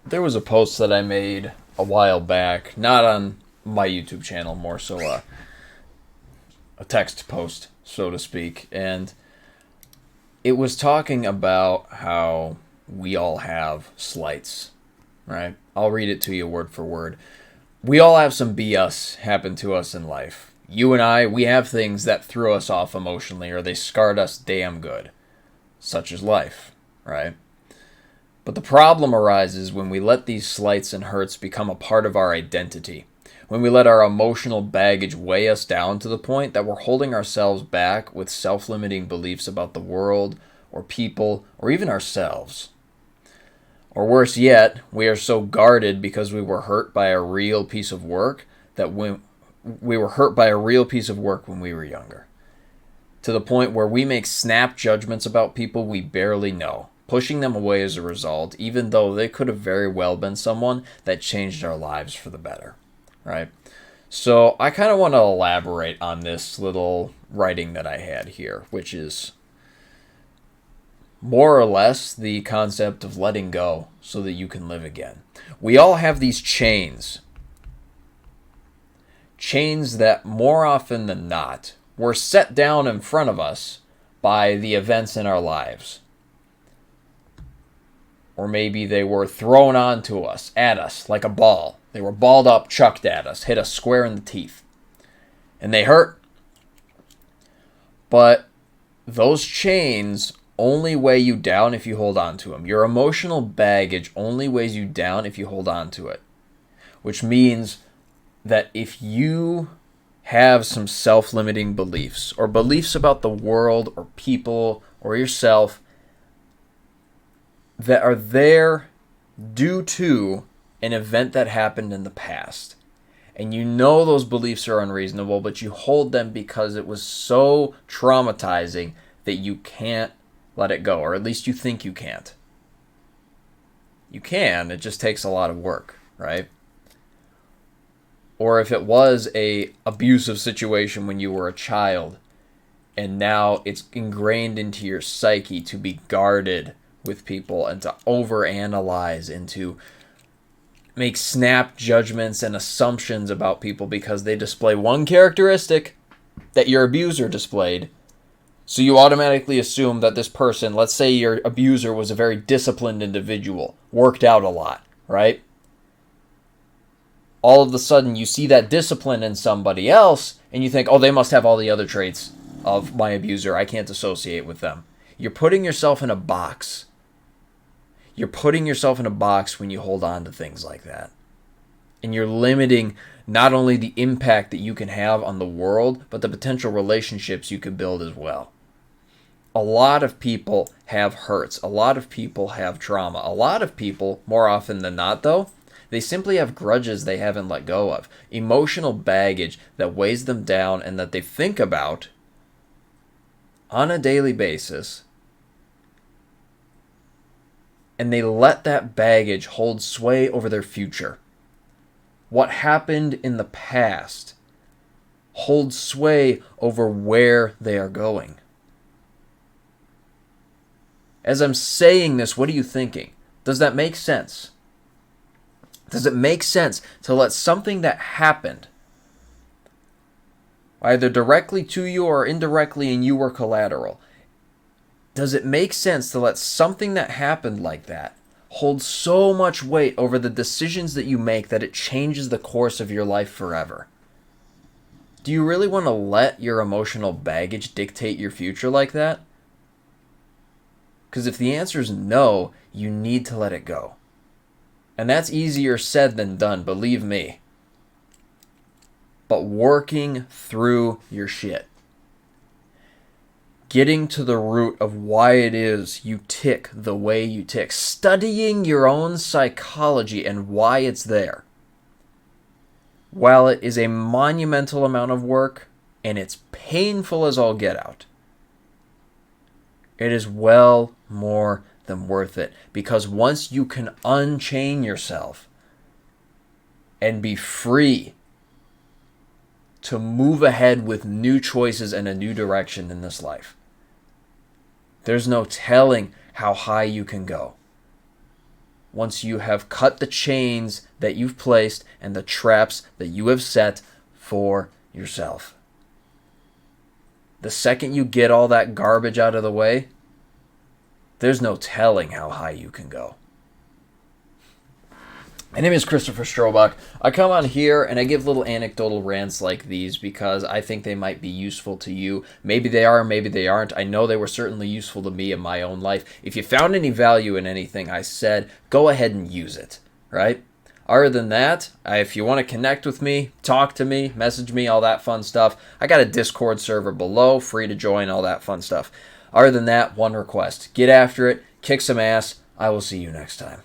There was a post that I made a while back, not on my YouTube channel, more so a text post, so to speak, and it was talking about how we all have slights, right? I'll read it to you word for word. We all have some BS happen to us in life. You and I, we have things that threw us off emotionally or they scarred us damn good, such as life, right? But the problem arises when we let these slights and hurts become a part of our identity. When we let our emotional baggage weigh us down to the point that we're holding ourselves back with self limiting beliefs about the world, or people, or even ourselves. Or worse yet, we are so guarded because we were hurt by a real piece of work that we were hurt by a real piece of work when we were younger. To the point where we make snap judgments about people we barely know, pushing them away as a result, even though they could have very well been someone that changed our lives for the better, right? So I kind of want to elaborate on this little writing that I had here, which is more or less the concept of letting go so that you can live again. We all have these chains that more often than not were set down in front of us by the events in our lives. Or maybe they were thrown onto us, at us, like a ball. They were balled up, chucked at us, hit us square in the teeth. And they hurt. But those chains only weigh you down if you hold on to them. Your emotional baggage only weighs you down if you hold on to it. Which means that if you have some self-limiting beliefs, or beliefs about the world, or people, or yourself, that are there due to an event that happened in the past. And you know those beliefs are unreasonable, but you hold them because it was so traumatizing that you can't let it go, or at least you think you can't. You can, it just takes a lot of work, right? Or if it was a abusive situation when you were a child, and now it's ingrained into your psyche to be guarded with people and to overanalyze and to make snap judgments and assumptions about people because they display one characteristic that your abuser displayed. So you automatically assume that this person, let's say your abuser was a very disciplined individual, worked out a lot, right? All of a sudden you see that discipline in somebody else and you think, oh, they must have all the other traits of my abuser. I can't associate with them. You're putting yourself in a box. You're putting yourself in a box when you hold on to things like that. And you're limiting not only the impact that you can have on the world, but the potential relationships you can build as well. A lot of people have hurts. A lot of people have trauma. A lot of people, more often than not though, they simply have grudges they haven't let go of. Emotional baggage that weighs them down and that they think about on a daily basis. And they let that baggage hold sway over their future. What happened in the past holds sway over where they are going. As I'm saying this, what are you thinking? Does that make sense? Does it make sense to let something that happened, either directly to you or indirectly and you were collateral, does it make sense to let something that happened like that hold so much weight over the decisions that you make that it changes the course of your life forever? Do you really want to let your emotional baggage dictate your future like that? Because if the answer is no, you need to let it go. And that's easier said than done, believe me. But working through your shit. Getting to the root of why it is you tick the way you tick. Studying your own psychology and why it's there. While it is a monumental amount of work, and it's painful as all get out, it is well more than worth it. Because once you can unchain yourself and be free to move ahead with new choices and a new direction in this life, there's no telling how high you can go. once you have cut the chains that you've placed and the traps that you have set for yourself. The second you get all that garbage out of the way, there's no telling how high you can go. My name is Christopher Strobach. I come on here and I give little anecdotal rants like these because I think they might be useful to you. Maybe they are, maybe they aren't. I know they were certainly useful to me in my own life. If you found any value in anything I said, go ahead and use it, right? Other than that, if you want to connect with me, talk to me, message me, all that fun stuff, I got a Discord server below, free to join, all that fun stuff. Other than that, one request. Get after it, kick some ass. I will see you next time.